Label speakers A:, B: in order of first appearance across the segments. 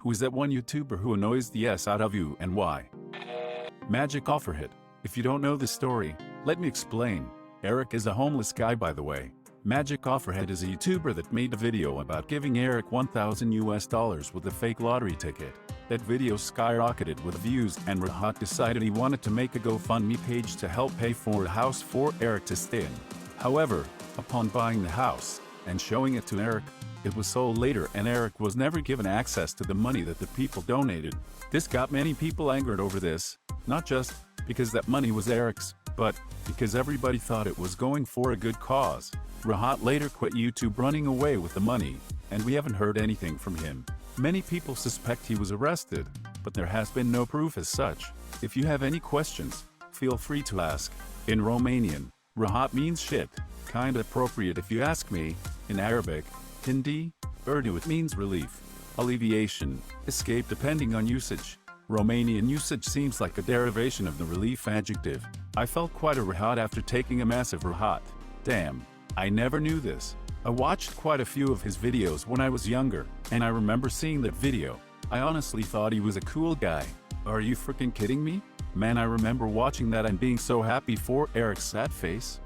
A: Who is that one YouTuber who annoys the S out of you and why? Magic Offerhead. If you don't know the story, let me explain. Eric is a homeless guy, by the way. Magic Offerhead is a YouTuber that made a video about giving Eric $1,000 with a fake lottery ticket. That video skyrocketed with views, and Rahat decided he wanted to make a GoFundMe page to help pay for a house for Eric to stay in. However, upon buying the house and showing it to Eric, it was sold later and Eric was never given access to the money that the people donated. This got many people angered over this, not just because that money was Eric's, but because everybody thought it was going for a good cause. Rahat later quit YouTube running away with the money, and we haven't heard anything from him. Many people suspect he was arrested, but there has been no proof as such. If you have any questions, feel free to ask. In Romanian, Rahat means shit, kinda appropriate if you ask me. In Arabic, Hindi, Urdu it means relief, alleviation, escape depending on usage. Romanian usage seems like a derivation of the relief adjective. I felt quite a Rahat after taking a massive Rahat. Damn, I never knew this. I watched quite a few of his videos when I was younger, and I remember seeing that video. I honestly thought he was a cool guy. Are you freaking kidding me? Man, I remember watching that and being so happy for Eric's sad face.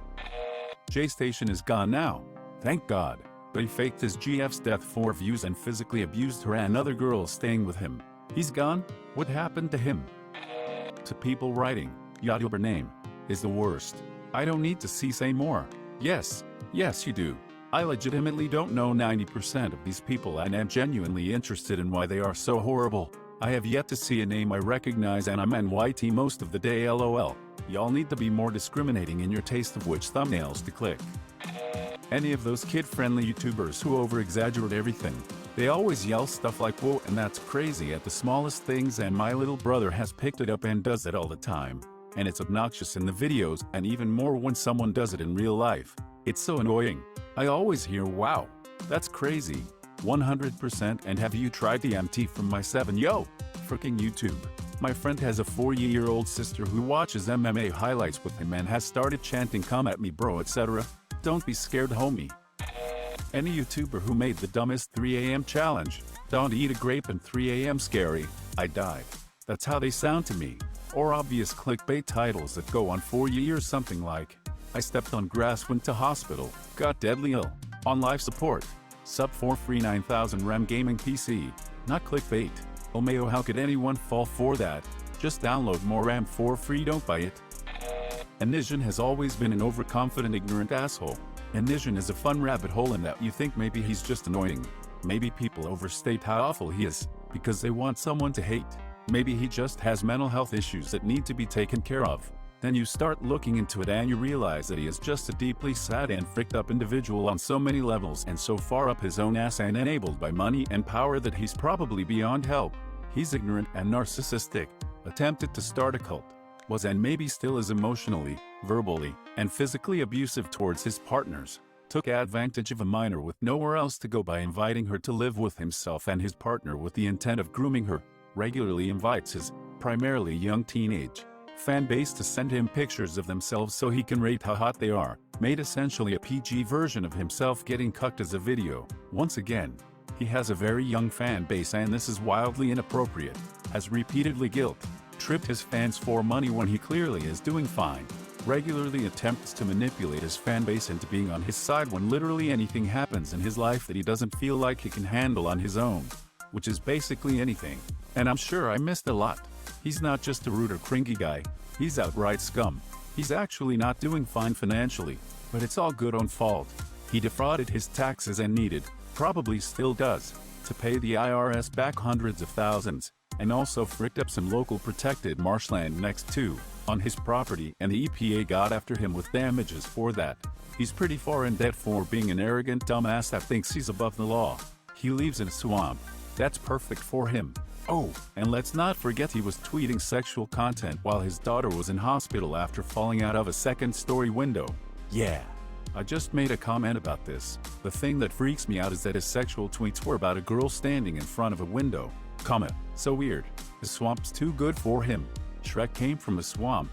A: J-Station is gone now. Thank God. But he faked his GF's death for views and physically abused her and other girls staying with him. He's gone? What happened to him? To people writing, YouTuber name is the worst. I don't need to say more. Yes you do. I legitimately don't know 90% of these people and am genuinely interested in why they are so horrible. I have yet to see a name I recognize and I'm NYT most of the day, lol. Y'all need to be more discriminating in your taste of which thumbnails to click. Any of those kid-friendly YouTubers who over-exaggerate everything. They always yell stuff like whoa and that's crazy at the smallest things, and my little brother has picked it up and does it all the time. And it's obnoxious in the videos and even more when someone does it in real life. It's so annoying. I always hear wow, that's crazy. 100%. And have you tried the MT from my 7 yo? Freaking YouTube. My friend has a 4-year-old sister who watches MMA highlights with him and has started chanting come at me bro etc. Don't be scared homie. Any YouTuber who made the dumbest 3 AM challenge, don't eat a grape and 3 AM scary, I died. That's how they sound to me. Or obvious clickbait titles that go on for years, something like, I stepped on grass, went to hospital, got deadly ill, on life support, sub for free 9000 RAM gaming PC, not clickbait. Oh mayo, how could anyone fall for that? Just download more RAM for free, don't buy it. Anision has always been an overconfident ignorant asshole. Anision is a fun rabbit hole in that you think maybe he's just annoying. Maybe people overstate how awful he is, because they want someone to hate. Maybe he just has mental health issues that need to be taken care of. Then you start looking into it and you realize that he is just a deeply sad and fricked up individual on so many levels and so far up his own ass and enabled by money and power that he's probably beyond help. He's ignorant and narcissistic, attempted to start a cult, was and maybe still is emotionally, verbally, and physically abusive towards his partners, took advantage of a minor with nowhere else to go by inviting her to live with himself and his partner with the intent of grooming her, regularly invites his, primarily young teenage, fan base to send him pictures of themselves so he can rate how hot they are, made essentially a PG version of himself getting cucked as a video. Once again, he has a very young fan base and this is wildly inappropriate, has repeatedly guilt-tripped his fans for money when he clearly is doing fine, regularly attempts to manipulate his fan base into being on his side when literally anything happens in his life that he doesn't feel like he can handle on his own, which is basically anything. And I'm sure I missed a lot. He's not just a rude or cringy guy, he's outright scum. He's actually not doing fine financially, but it's all good own fault. He defrauded his taxes and needed, probably still does, to pay the IRS back hundreds of thousands, and also fricked up some local protected marshland next to, on his property, and the EPA got after him with damages for that. He's pretty far in debt for being an arrogant dumbass that thinks he's above the law. He lives in a swamp. That's perfect for him. Oh, and let's not forget he was tweeting sexual content while his daughter was in hospital after falling out of a second-story window. Yeah. I just made a comment about this. The thing that freaks me out is that his sexual tweets were about a girl standing in front of a window. Comment. So weird. The swamp's too good for him. Shrek came from a swamp.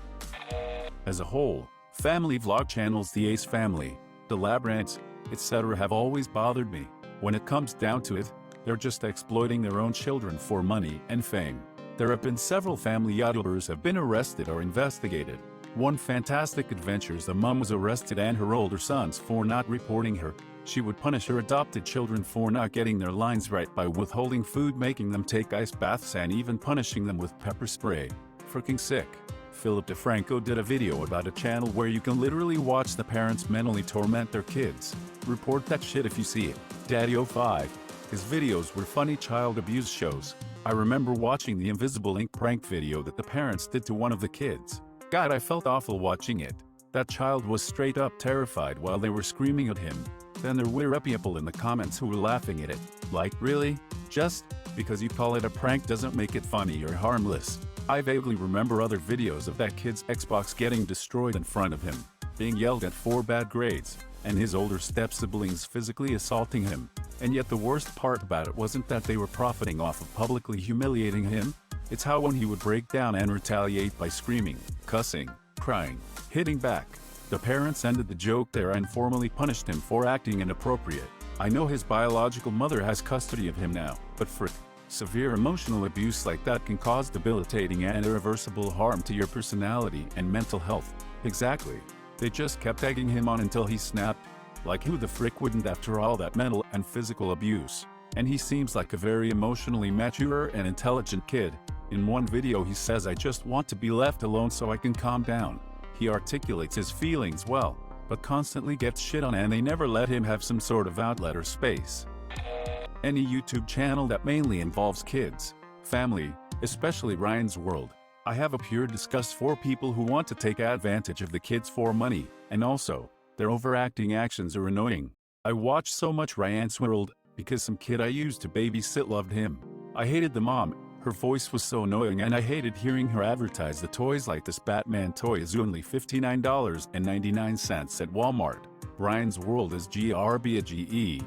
A: As a whole, family vlog channels, the Ace Family, the Labyrinths, etc. have always bothered me. When it comes down to it, They're just exploiting their own children for money and fame. There have been several family YouTubers have been arrested or investigated. One fantastic adventure is the mom was arrested and her older sons for not reporting her. She would punish her adopted children for not getting their lines right by withholding food, making them take ice baths, and even punishing them with pepper spray. Freaking sick. Philip DeFranco did a video about a channel where you can literally watch the parents mentally torment their kids. Report that shit if you see it. Daddy05. His videos were funny child abuse shows. I remember watching the Invisible Ink prank video that the parents did to one of the kids. God, I felt awful watching it. That child was straight up terrified while they were screaming at him. Then there were people in the comments who were laughing at it. Like, really? Just because you call it a prank doesn't make it funny or harmless. I vaguely remember other videos of that kid's Xbox getting destroyed in front of him, being yelled at for bad grades, and his older step-siblings physically assaulting him. And yet the worst part about it wasn't that they were profiting off of publicly humiliating him. It's how when he would break down and retaliate by screaming, cussing, crying, hitting back. The parents ended the joke there and formally punished him for acting inappropriate. I know his biological mother has custody of him now, but frick. Severe emotional abuse like that can cause debilitating and irreversible harm to your personality and mental health. Exactly. They just kept egging him on until he snapped. Like, who the frick wouldn't after all that mental and physical abuse? And he seems like a very emotionally mature and intelligent kid. In one video he says, "I just want to be left alone so I can calm down." He articulates his feelings well, but constantly gets shit on, and they never let him have some sort of outlet or space. Any YouTube channel that mainly involves kids, family, especially Ryan's World, I have a pure disgust for people who want to take advantage of the kids for money, and also, their overacting actions are annoying. I watch so much Ryan's World because some kid I used to babysit loved him. I hated the mom, her voice was so annoying, and I hated hearing her advertise the toys like this Batman toy is only $59.99 at Walmart. Ryan's World is GRBAGE.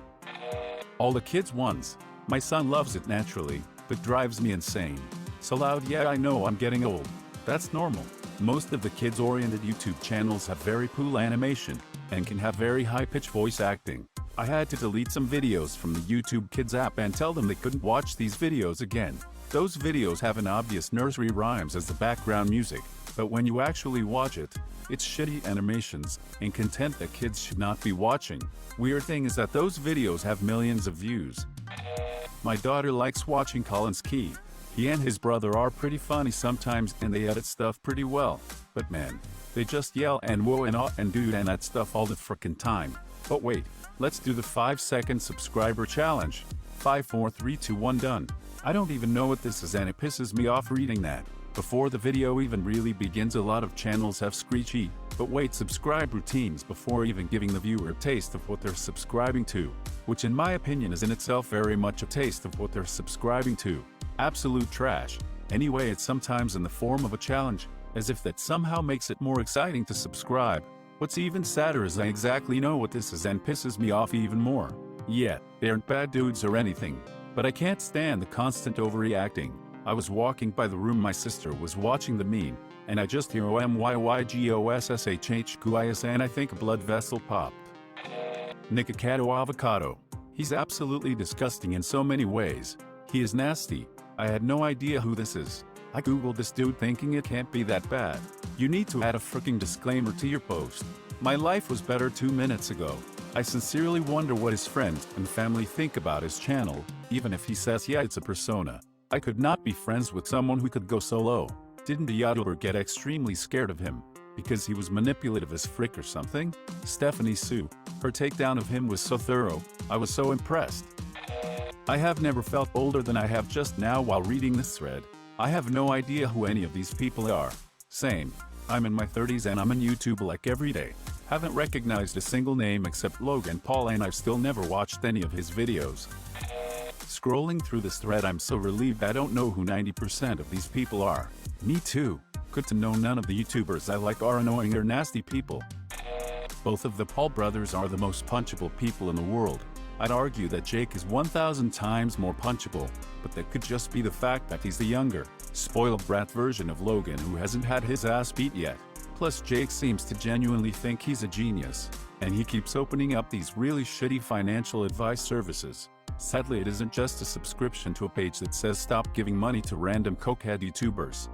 A: All the kids ones. My son loves it naturally, but drives me insane. So loud, yeah, I know I'm getting old. That's normal. Most of the kids-oriented YouTube channels have very cool animation, and can have very high-pitched voice acting. I had to delete some videos from the YouTube Kids app and tell them they couldn't watch these videos again. Those videos have an obvious nursery rhymes as the background music, but when you actually watch it, it's shitty animations and content that kids should not be watching. Weird thing is that those videos have millions of views. My daughter likes watching Colin's Key. He and his brother are pretty funny sometimes and they edit stuff pretty well. But man, they just yell and whoa and ah and dude and that stuff all the frickin' time. But wait, let's do the 5-second subscriber challenge. 5, 4, 3, 2, 1, done. I don't even know what this is and it pisses me off reading that. Before the video even really begins, a lot of channels have screechy, but wait subscribe routines before even giving the viewer a taste of what they're subscribing to, which in my opinion is in itself very much a taste of what they're subscribing to. Absolute trash. Anyway, it's sometimes in the form of a challenge, as if that somehow makes it more exciting to subscribe. What's even sadder is I exactly know what this is and pisses me off even more. Yeah, they aren't bad dudes or anything, but I can't stand the constant overreacting. I was walking by the room my sister was watching the meme, and I just hear OMYYGOSSHHQIS and I think a blood vessel popped. Nikocado avocado. He's absolutely disgusting in so many ways. He is nasty. I had no idea who this is. I googled this dude thinking it can't be that bad. You need to add a freaking disclaimer to your post. My life was better 2 minutes ago. I sincerely wonder what his friends and family think about his channel, even if he says yeah it's a persona. I could not be friends with someone who could go so low. Didn't the YouTuber get extremely scared of him because he was manipulative as frick or something? Stephanie Sue, her takedown of him was so thorough, I was so impressed. I have never felt older than I have just now while reading this thread. I have no idea who any of these people are. Same. I'm in my 30s and I'm on YouTube like every day. Haven't recognized a single name except Logan Paul and I've still never watched any of his videos. Scrolling through this thread, I'm so relieved I don't know who 90% of these people are. Me too. Good to know none of the YouTubers I like are annoying or nasty people. Both of the Paul brothers are the most punchable people in the world. I'd argue that Jake is 1,000 times more punchable, but that could just be the fact that he's the younger, spoiled brat version of Logan who hasn't had his ass beat yet. Plus Jake seems to genuinely think he's a genius, and he keeps opening up these really shitty financial advice services. Sadly, it isn't just a subscription to a page that says stop giving money to random cokehead YouTubers.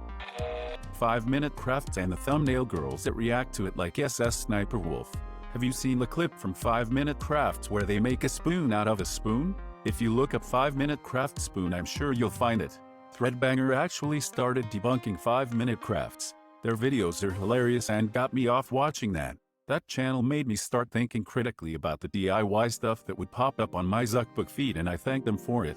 A: 5-minute crafts and the thumbnail girls that react to it like SS Sniper Wolf. Have you seen the clip from 5-minute crafts where they make a spoon out of a spoon? If you look up 5-minute craft spoon, I'm sure you'll find it. Threadbanger actually started debunking 5-minute crafts. Their videos are hilarious and got me off watching that. That channel made me start thinking critically about the DIY stuff that would pop up on my Zuckbook feed, and I thank them for it.